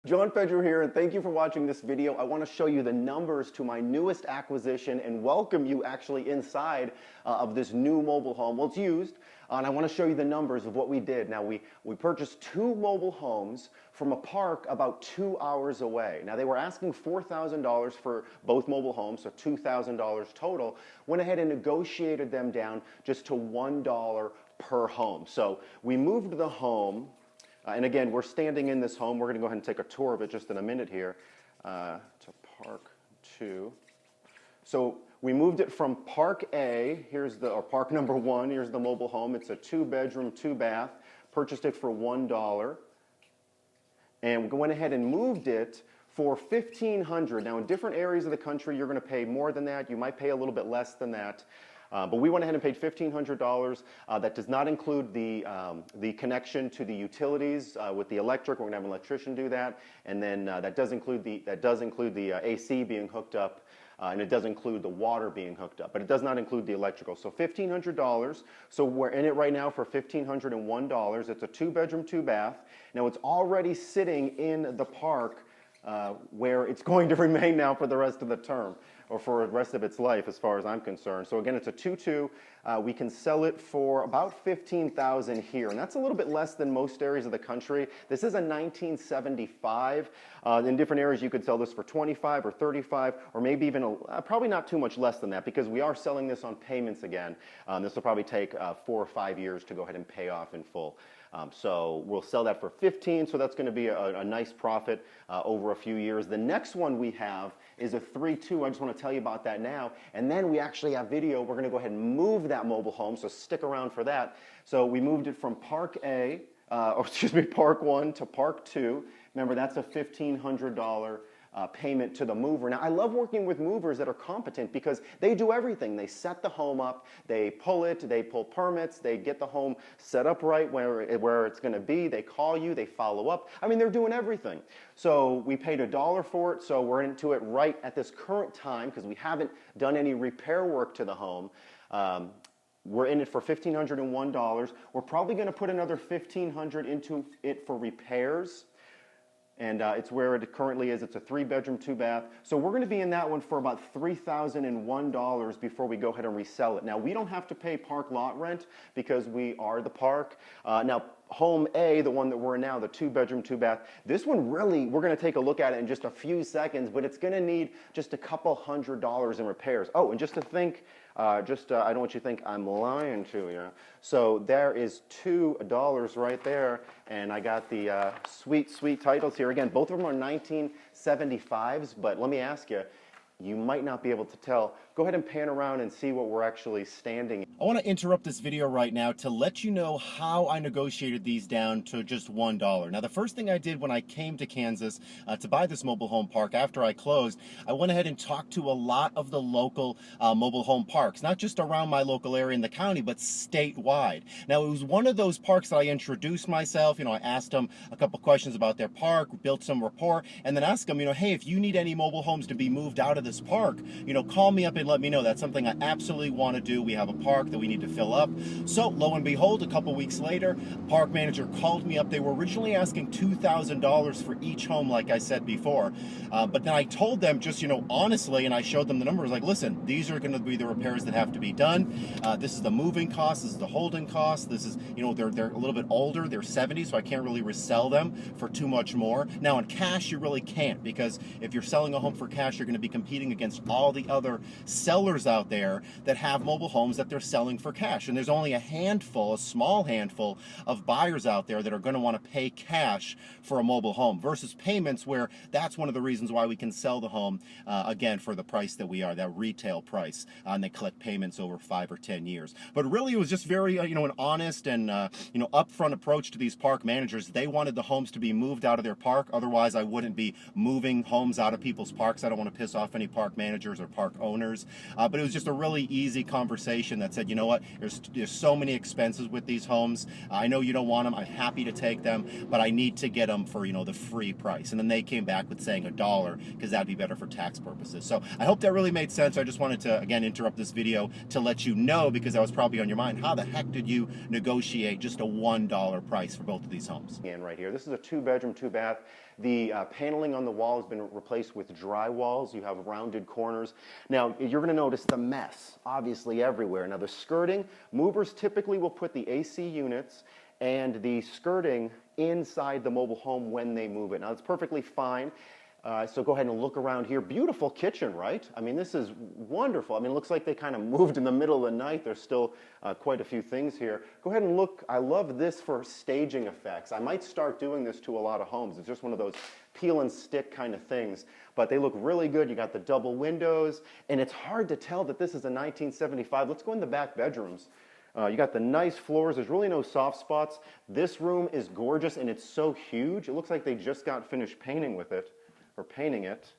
John Fedro here, and thank you for watching this video. I want to show you the numbers to my newest acquisition and welcome you actually inside of this new mobile home. Well, it's used, and I want to show you the numbers of what we did. Now, we purchased two mobile homes from a park about 2 hours away. Now, they were asking $4,000 for both mobile homes, so $2,000 total. Went ahead and negotiated them down just to $1 per home. So we moved the home. And again, we're standing in this home. We're going to go ahead and take a tour of it just in a minute here to Park 2. So we moved it from Park A, or Park number 1, here's the mobile home. It's a 2-bedroom, 2-bath. Purchased it for $1. And we went ahead and moved it for $1,500. Now, in different areas of the country, you're going to pay more than that. You might pay a little bit less than that. But we went ahead and paid $1,500. That does not include the connection to the utilities with the electric. We're going to have an electrician do that, and then that does include the AC being hooked up, and it does include the water being hooked up, but it does not include the electrical. So $1,500. So we're in it right now for $1,501. It's a 2-bedroom, 2-bath. Now it's already sitting in the park where it's going to remain now for the rest of the term, or for the rest of its life as far as I'm concerned. So again, it's a 2-2. We can sell it for about $15,000 here, and that's a little bit less than most areas of the country. This is a 1975. In different areas, you could sell this for $25 or $35, or maybe even probably not too much less than that, because we are selling this on payments again. This will probably take 4 or 5 years to go ahead and pay off in full. So we'll sell that for $15,000, so that's going to be a nice profit over a few years. The next one we have is a 3-2. I just want to tell you about that now. And then we actually have video. We're going to go ahead and move that mobile home, so stick around for that. So we moved it from Park 1 to Park 2. Remember, that's a $1,500 payment to the mover. Now, I love working with movers that are competent because they do everything. They set the home up, they pull permits, they get the home set up right where it's going to be, they call you, they follow up. I mean, they're doing everything. So we paid $1 for it, so we're into it right at this current time because we haven't done any repair work to the home. We're in it for $1,501. We're probably going to put another $1,500 into it for repairs. And it's where it currently is. It's a 3-bedroom, 2-bath. So we're going to be in that one for about $3,001 before we go ahead and resell it. Now, we don't have to pay park lot rent because we are the park. Now, Home A, the one that we're in now, the 2-bedroom, 2-bath, this one really, we're going to take a look at it in just a few seconds, but it's going to need just a couple $100 in repairs. Oh, and just to think, I don't want you to think I'm lying to you. So there is $2 right there, and I got the sweet, sweet titles here. Again, both of them are 1975s, but let me ask you, you might not be able to tell. Go ahead and pan around and see what we're actually standing in. I want to interrupt this video right now to let you know how I negotiated these down to just $1. Now, the first thing I did when I came to Kansas to buy this mobile home park after I closed, I went ahead and talked to a lot of the local mobile home parks, not just around my local area in the county, but statewide. Now, it was one of those parks that I introduced myself. I asked them a couple questions about their park, built some rapport, and then asked them, hey, if you need any mobile homes to be moved out of this park, call me up and let me know. That's something I absolutely want to do. We have a park that we need to fill up. So lo and behold, a couple weeks later, park manager called me up. They were originally asking $2,000 for each home, like I said before. But then I told them just, honestly, and I showed them the numbers, like, listen, these are going to be the repairs that have to be done. This is the moving cost. This is the holding cost. This is, they're a little bit older. They're 70, so I can't really resell them for too much more. Now, in cash, you really can't, because if you're selling a home for cash, you're going to be competing against all the other sellers out there that have mobile homes that they're selling for cash. And there's only a small handful of buyers out there that are going to want to pay cash for a mobile home versus payments, where that's one of the reasons why we can sell the home, again, for the price that we are, that retail price, and they collect payments over 5 or 10 years. But really, it was just very, an honest and, upfront approach to these park managers. They wanted the homes to be moved out of their park. Otherwise, I wouldn't be moving homes out of people's parks. I don't want to piss off any park managers or park owners. But it was just a really easy conversation that said, said, you know what, there's so many expenses with these homes. I know you don't want them. I'm happy to take them, but I need to get them for, you know, the free price. And then they came back with saying $1 because that'd be better for tax purposes. So I hope that really made sense. I just wanted to, again, interrupt this video to let you know, because that was probably on your mind. How the heck did you negotiate just a $1 price for both of these homes? And right here, this is a 2-bedroom, 2-bath. The paneling on the wall has been replaced with dry walls. You have rounded corners. Now, you're going to notice the mess, obviously, everywhere. Now, the skirting, movers typically will put the AC units and the skirting inside the mobile home when they move it. Now, it's perfectly fine. So go ahead and look around here. Beautiful kitchen, right? I mean, this is wonderful. I mean, it looks like they kind of moved in the middle of the night. There's still quite a few things here. Go ahead and look. I love this for staging effects. I might start doing this to a lot of homes. It's just one of those peel and stick kind of things. But they look really good. You got the double windows. And it's hard to tell that this is a 1975. Let's go in the back bedrooms. You got the nice floors. There's really no soft spots. This room is gorgeous, and it's so huge. It looks like they just got finished painting with it. Or painting it.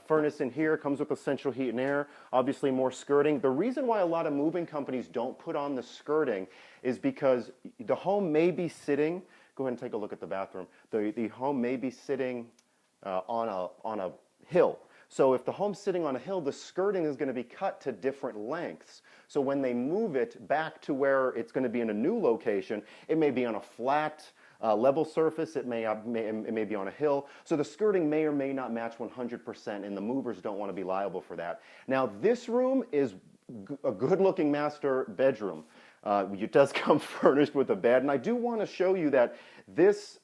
Furnace in here comes with essential heat and air. Obviously more skirting. The reason why a lot of moving companies don't put on the skirting is because the home may be sitting, go ahead and take a look at the bathroom. The home may be sitting on a hill. So if the home's sitting on a hill, the skirting is going to be cut to different lengths. So when they move it back to where it's going to be in a new location, it may be on a flat, level surface, it may be on a hill. So the skirting may or may not match 100%, and the movers don't want to be liable for that. Now, this room is a good-looking master bedroom. It does come furnished with a bed, and I do want to show you that this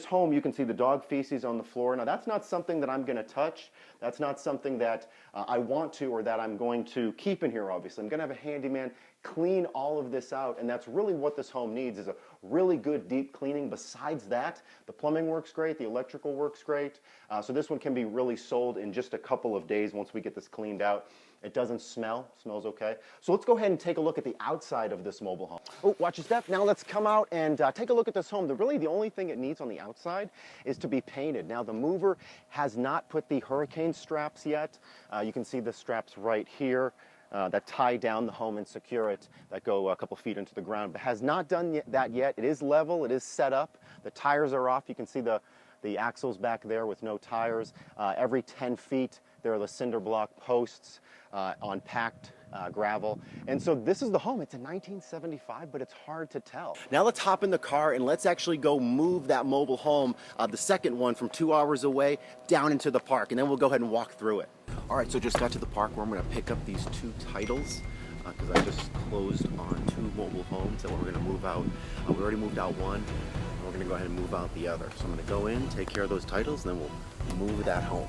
home, you can see the dog feces on the floor. Now, that's not something that I'm going to touch. That's not something that I want to or that I'm going to keep in here, obviously. I'm going to have a handyman clean all of this out, and that's really what this home needs, is a really good deep cleaning. Besides that, the plumbing works great, the electrical works great, so this one can be really sold in just a couple of days once we get this cleaned out. It doesn't smell, smells okay. So let's go ahead and take a look at the outside of this mobile home. Oh, watch your step. Now let's come out and take a look at this home. Really the only thing it needs on the outside is to be painted. Now the mover has not put the hurricane straps yet. You can see the straps right here. That tie down the home and secure it, that go a couple feet into the ground, but has not done that yet. It is level, it is set up. The tires are off. You can see the axles back there with no tires. Every 10 feet there are the cinder block posts on packed gravel. And so this is the home. It's a 1975, but it's hard to tell. Now let's hop in the car and let's actually go move that mobile home, the second one, from 2 hours away down into the park, and then we'll go ahead and walk through it. All right, so just got to the park where I'm going to pick up these 2 titles because I just closed on 2 mobile homes that we're going to move out. We already moved out one, and we're going to go ahead and move out the other. So I'm going to go in, take care of those titles, and then we'll move that home.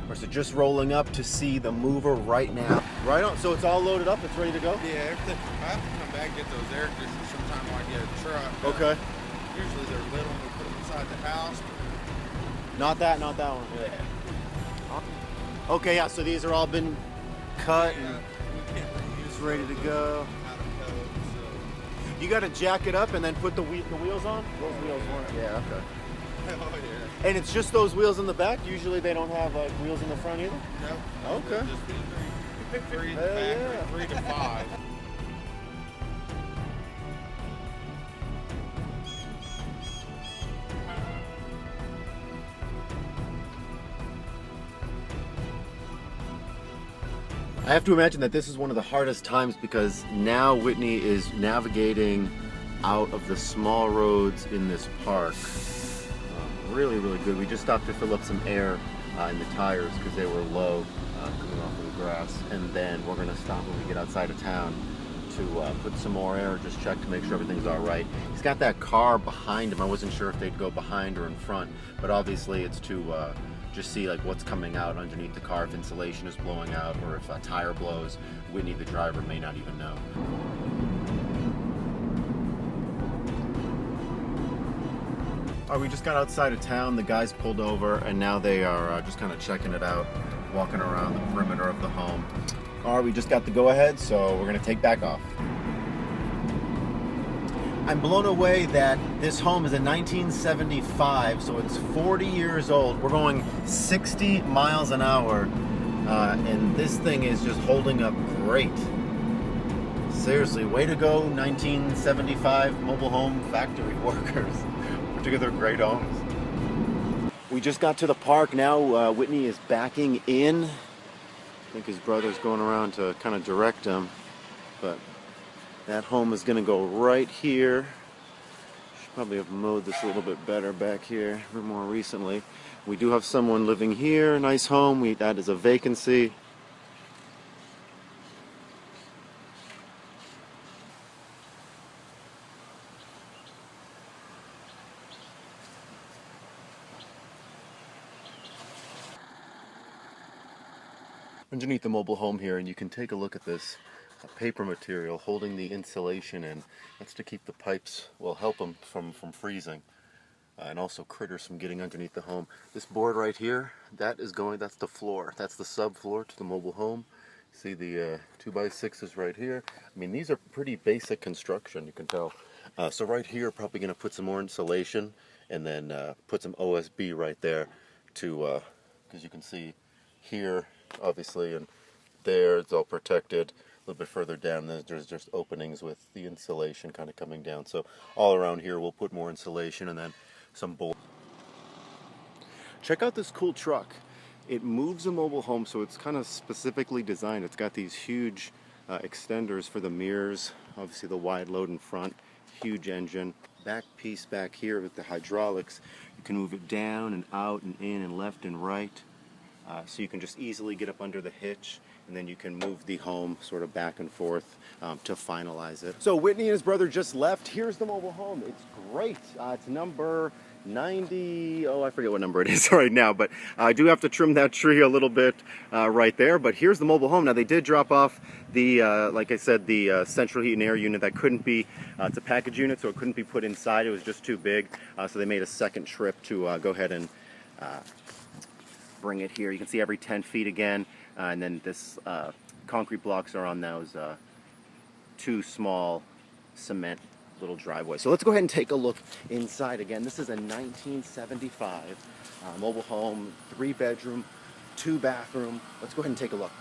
All right, so just rolling up to see the mover right now. Right on, so it's all loaded up, it's ready to go? Yeah, everything. I have to come back and get those air conditioners sometime when I get a truck. Okay. Usually they're little and we put them inside the house. Not that one. Yeah. Okay, yeah, so these are all been cut Yeah, and we can't reuse it's ready to go. out of code, so. You got to jack it up and then put the wheels on? Those wheels weren't. Yeah, okay. Oh, yeah. And it's just those wheels in the back? Usually they don't have like wheels in the front either? No. Okay. Just three Hell yeah. 3 to 5. I have to imagine that this is one of the hardest times because now Whitney is navigating out of the small roads in this park. Really, really good. We just stopped to fill up some air in the tires because they were low coming off of the grass. And then we're going to stop when we get outside of town to put some more air, just check to make sure everything's all right. He's got that car behind him. I wasn't sure if they'd go behind or in front, but obviously it's to just see like what's coming out underneath the car, if insulation is blowing out or if a tire blows. Whitney, the driver, may not even know. All right, we just got outside of town. The guys pulled over and now they are just kind of checking it out, walking around the perimeter of the home. All right, we just got the go-ahead, so we're gonna take back off. I'm blown away that this home is a 1975, so it's 40 years old. We're going 60 miles an hour And this thing is just holding up great. Seriously, way to go, 1975 mobile home factory workers. Put together great homes. We just got to the park now. Whitney is backing in. I think his brother's going around to kind of direct him. But that home is going to go right here. Should probably have mowed this a little bit better back here more recently. We do have someone living here. Nice home. That is a vacancy. Underneath the mobile home here, and you can take a look at this paper material holding the insulation in. That's to keep the pipes, well, help them from freezing, and also critters from getting underneath the home. This board right here, that's the floor. That's the subfloor to the mobile home. See the 2x6s right here. I mean, these are pretty basic construction, you can tell. So right here, probably going to put some more insulation, and then put some OSB right there to, because you can see here, obviously, and there it's all protected. A little bit further down there's just openings with the insulation kind of coming down. So all around here we'll put more insulation and then some board. Check out this cool truck. It moves a mobile home, so it's kind of specifically designed. It's got these huge extenders for the mirrors, obviously the wide load in front, huge engine. Back piece back here with the hydraulics, you can move it down and out and in and left and right. So you can just easily get up under the hitch, and then you can move the home sort of back and forth to finalize it. So Whitney and his brother just left. Here's the mobile home. It's great. It's number 90. Oh, I forget what number it is right now, but I do have to trim that tree a little bit right there. But here's the mobile home. Now they did drop off the, like I said, the central heat and air unit that couldn't be, it's a package unit, so it couldn't be put inside. It was just too big. So they made a second trip to go ahead and bring it here. You can see every 10 feet again, and then this concrete blocks are on those two small cement little driveways. So let's go ahead and take a look inside again. This is a 1975 mobile home, 3-bedroom, 2-bathroom. Let's go ahead and take a look.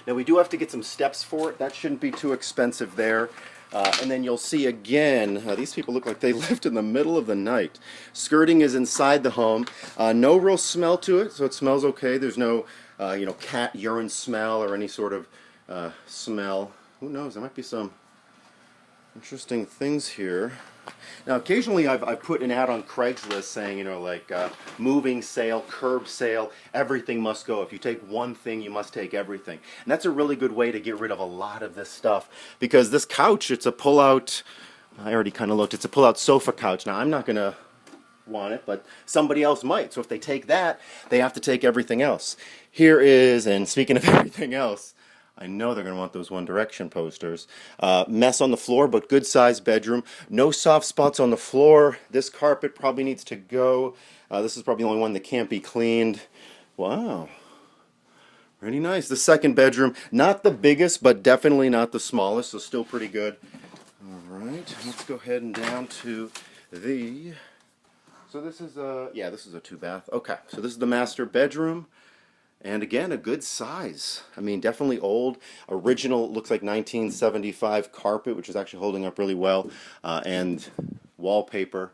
Now we do have to get some steps for it. That shouldn't be too expensive there. And then you'll see again, these people look like they lived in the middle of the night. Skirting is inside the home. No real smell to it, so it smells okay. There's no, cat urine smell or any sort of smell. Who knows? There might be some interesting things here. Now, occasionally I've put an ad on Craigslist saying, moving sale, curb sale, everything must go. If you take one thing, you must take everything. And that's a really good way to get rid of a lot of this stuff, because this couch, it's a pull-out, I already kind of looked, it's a pull-out sofa couch. Now, I'm not going to want it, but somebody else might. So if they take that, they have to take everything else. Here is, and speaking of everything else, I know they're going to want those One Direction posters. Mess on the floor, but good sized bedroom. No soft spots on the floor. This carpet probably needs to go. This is probably the only one that can't be cleaned. Wow. Really nice. The second bedroom, not the biggest, but definitely not the smallest, so still pretty good. All right, let's go ahead and down to the... So this is a 2-bath. Okay, so this is the master bedroom. And again, a good size. I mean, definitely old. Original, looks like 1975 carpet, which is actually holding up really well. And wallpaper.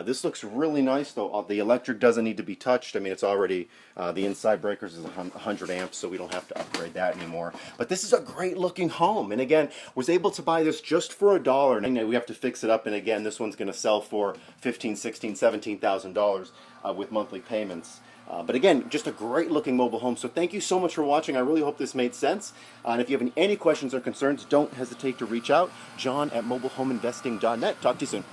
This looks really nice, though. The electric doesn't need to be touched. I mean, it's already, the inside breakers is 100 amps, so we don't have to upgrade that anymore. But this is a great looking home. And again, was able to buy this just for $1. And we have to fix it up. And again, this one's going to sell for $15,000, $16,000, $17,000 with monthly payments. But again, just a great looking mobile home. So thank you so much for watching. I really hope this made sense. And if you have any questions or concerns, don't hesitate to reach out. John at mobilehomeinvesting.net. Talk to you soon.